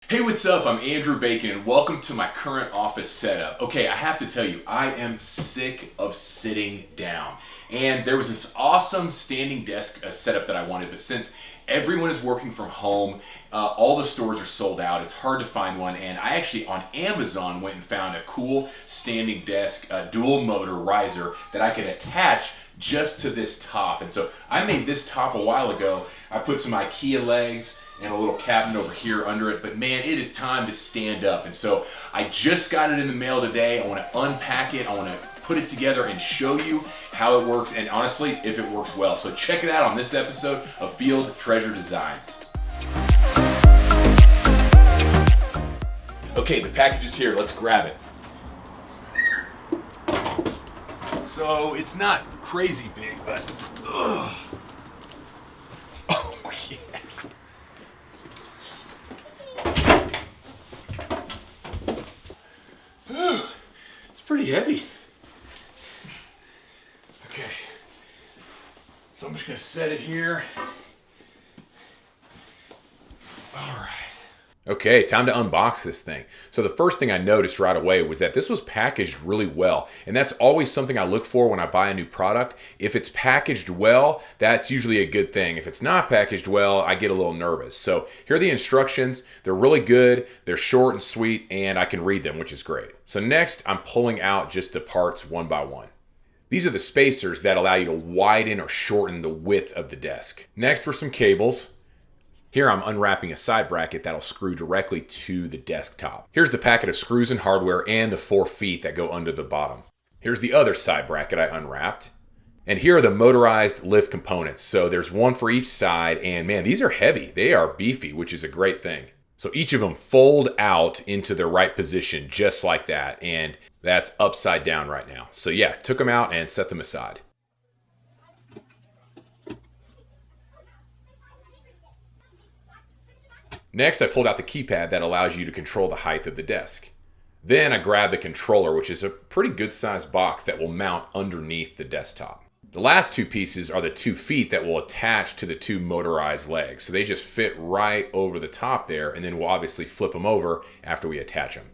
Hey, what's up? I'm Andrew Bacon and welcome to my current office setup. Okay, I have to tell you, I am sick of sitting down. And there was this awesome standing desk setup that I wanted, but since everyone is working from home, all the stores are sold out. It's hard to find one, and I actually on Amazon went and found a cool standing desk dual motor riser that I could attach just to this top. And so I made this top a while ago. I put some IKEA legs and a little cabinet over here under it, but man, it is time to stand up. And so I just got it in the mail today. I want to unpack it. I want to put it together and show you how it works, and honestly, if it works well. So check it out on this episode of Field Treasure Designs. Okay, the package is here. Let's grab it. So it's not crazy big, but ugh. Oh yeah. It's pretty heavy. Okay, so I'm just gonna set it here. All right. Okay, time to unbox this thing. So the first thing I noticed right away was that this was packaged really well. And that's always something I look for when I buy a new product. If it's packaged well, that's usually a good thing. If it's not packaged well, I get a little nervous. So here are the instructions. They're really good. They're short and sweet, and I can read them, which is great. So next, I'm pulling out just the parts one by one. These are the spacers that allow you to widen or shorten the width of the desk. Next were some cables. Here I'm unwrapping a side bracket that'll screw directly to the desktop. Here's the packet of screws and hardware and the 4 feet that go under the bottom. Here's the other side bracket I unwrapped. And here are the motorized lift components. So there's one for each side, and man, these are heavy. They are beefy, which is a great thing. So each of them fold out into their right position just like that, and that's upside down right now. So yeah, took them out and set them aside. Next, I pulled out the keypad that allows you to control the height of the desk. Then I grabbed the controller, which is a pretty good sized box that will mount underneath the desktop. The last 2 pieces are the 2 feet that will attach to the 2 motorized legs. So they just fit right over the top there, and then we'll obviously flip them over after we attach them.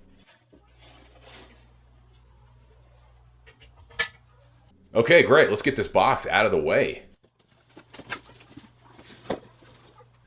Okay, great. Let's get this box out of the way.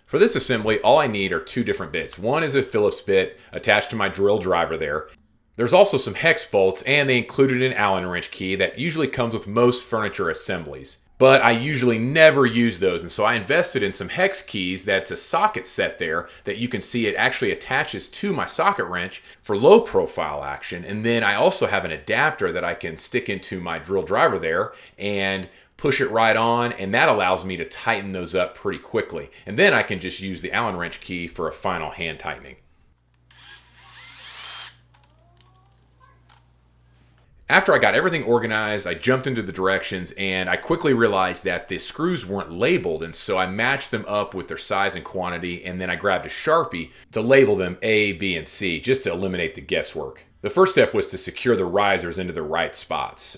For this assembly, all I need are 2 different bits. One is a Phillips bit attached to my drill driver there. There's also some hex bolts, and they included an Allen wrench key that usually comes with most furniture assemblies. But I usually never use those, and so I invested in some hex keys. That's a socket set there that you can see it actually attaches to my socket wrench for low profile action. And then I also have an adapter that I can stick into my drill driver there and push it right on, and that allows me to tighten those up pretty quickly. And then I can just use the Allen wrench key for a final hand tightening. After I got everything organized, I jumped into the directions, and I quickly realized that the screws weren't labeled, and so I matched them up with their size and quantity, and then I grabbed a Sharpie to label them A, B, and C, just to eliminate the guesswork. The first step was to secure the risers into the right spots.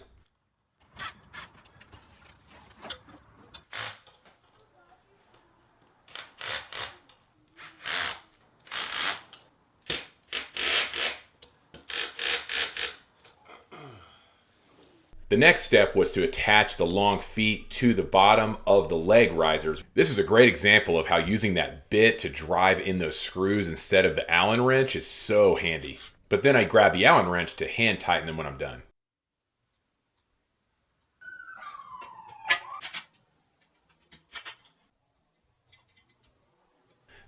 The next step was to attach the long feet to the bottom of the leg risers. This is a great example of how using that bit to drive in those screws instead of the Allen wrench is so handy. But then I grab the Allen wrench to hand tighten them when I'm done.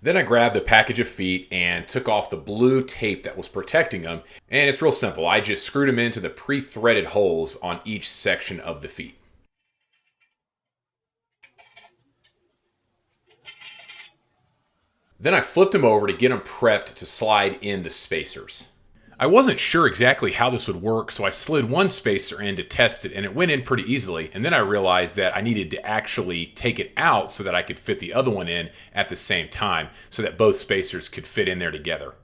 Then I grabbed the package of feet and took off the blue tape that was protecting them. And it's real simple. I just screwed them into the pre-threaded holes on each section of the feet. Then I flipped them over to get them prepped to slide in the spacers. I wasn't sure exactly how this would work, so I slid one spacer in to test it, and it went in pretty easily. And then I realized that I needed to actually take it out so that I could fit the other one in at the same time, so that both spacers could fit in there together.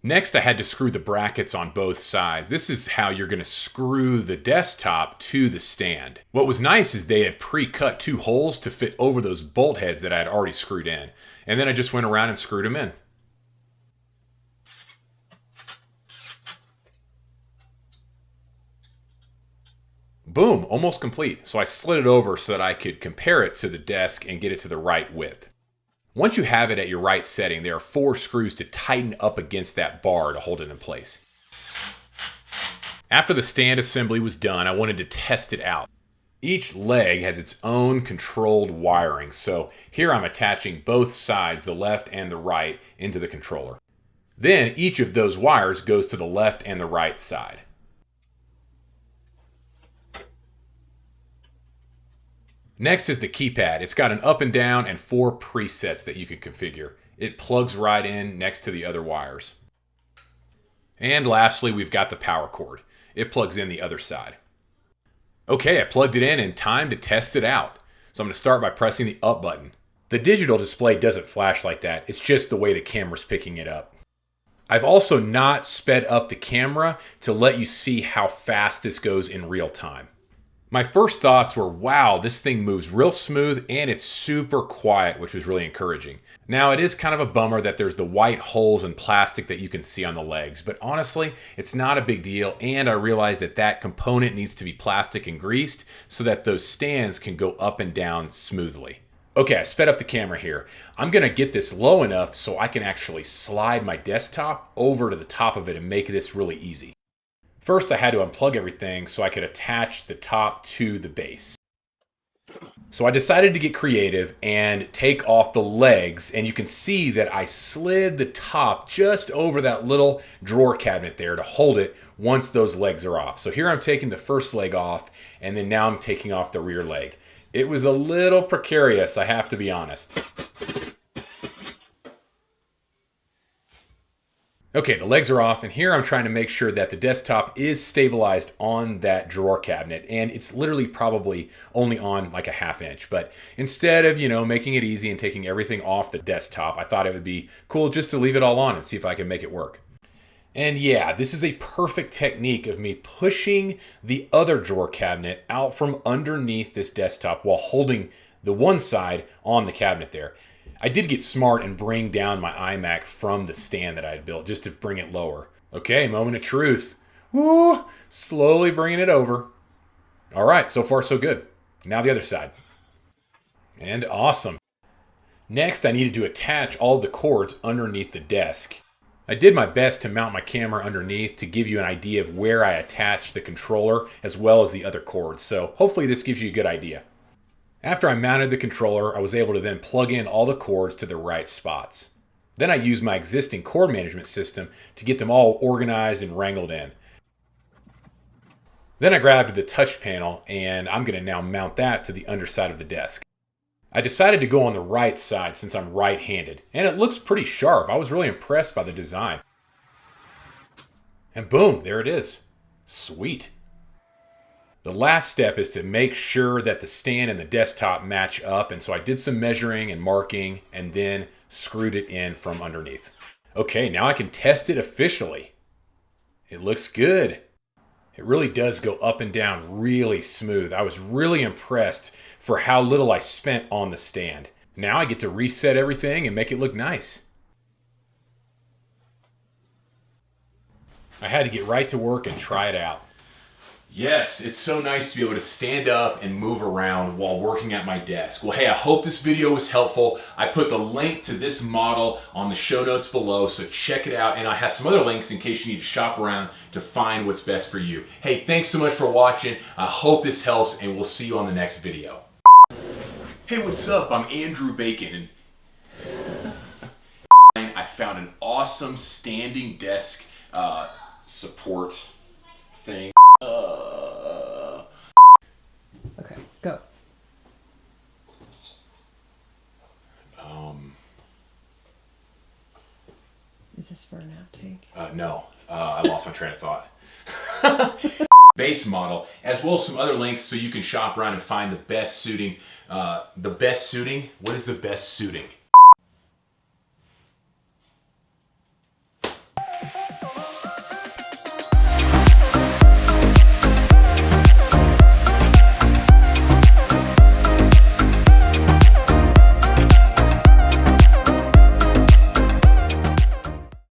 Next, I had to screw the brackets on both sides. This is how you're going to screw the desktop to the stand. What was nice is they had pre-cut 2 holes to fit over those bolt heads that I had already screwed in. And then I just went around and screwed them in. Boom, almost complete. So I slid it over so that I could compare it to the desk and get it to the right width. Once you have it at your right setting, there are 4 screws to tighten up against that bar to hold it in place. After the stand assembly was done, I wanted to test it out. Each leg has its own controlled wiring, so here I'm attaching both sides, the left and the right, into the controller. Then each of those wires goes to the left and the right side. Next is the keypad. It's got an up and down and 4 presets that you can configure. It plugs right in next to the other wires. And lastly, we've got the power cord. It plugs in the other side. Okay, I plugged it in and time to test it out. So I'm going to start by pressing the up button. The digital display doesn't flash like that. It's just the way the camera's picking it up. I've also not sped up the camera to let you see how fast this goes in real time. My first thoughts were, wow, this thing moves real smooth and it's super quiet, which was really encouraging. Now, it is kind of a bummer that there's the white holes in plastic that you can see on the legs, but honestly, it's not a big deal, and I realized that that component needs to be plastic and greased so that those stands can go up and down smoothly. Okay, I sped up the camera here. I'm gonna get this low enough so I can actually slide my desktop over to the top of it and make this really easy. First, I had to unplug everything so I could attach the top to the base. So I decided to get creative and take off the legs, and you can see that I slid the top just over that little drawer cabinet there to hold it once those legs are off. So here I'm taking the first leg off, and then now I'm taking off the rear leg. It was a little precarious, I have to be honest. Okay, the legs are off, and here I'm trying to make sure that the desktop is stabilized on that drawer cabinet, and it's literally probably only on like a 1/2 inch. But instead of, making it easy and taking everything off the desktop, I thought it would be cool just to leave it all on and see if I can make it work. And yeah, this is a perfect technique of me pushing the other drawer cabinet out from underneath this desktop while holding the one side on the cabinet there. I did get smart and bring down my iMac from the stand that I had built just to bring it lower. Okay, moment of truth. Woo! Slowly bringing it over. All right, so far so good. Now the other side. And awesome. Next, I needed to attach all the cords underneath the desk. I did my best to mount my camera underneath to give you an idea of where I attached the controller as well as the other cords. So hopefully this gives you a good idea. After I mounted the controller, I was able to then plug in all the cords to the right spots. Then I used my existing cord management system to get them all organized and wrangled in. Then I grabbed the touch panel, and I'm going to now mount that to the underside of the desk. I decided to go on the right side since I'm right-handed, and it looks pretty sharp. I was really impressed by the design. And boom, there it is. Sweet. The last step is to make sure that the stand and the desktop match up, and so I did some measuring and marking and then screwed it in from underneath. Okay, now I can test it officially. It looks good. It really does go up and down really smooth. I was really impressed for how little I spent on the stand. Now I get to reset everything and make it look nice. I had to get right to work and try it out. Yes, it's so nice to be able to stand up and move around while working at my desk. Well, hey, I hope this video was helpful. I put the link to this model on the show notes below, so check it out. And I have some other links in case you need to shop around to find what's best for you. Hey, thanks so much for watching. I hope this helps, and we'll see you on the next video. Hey, what's up? I'm Andrew Bacon, and I found an awesome standing desk support thing. Okay, go. Is this for an outtake? No, I lost my train of thought. Base model, as well as some other links so you can shop around and find the best suiting. What is the best suiting?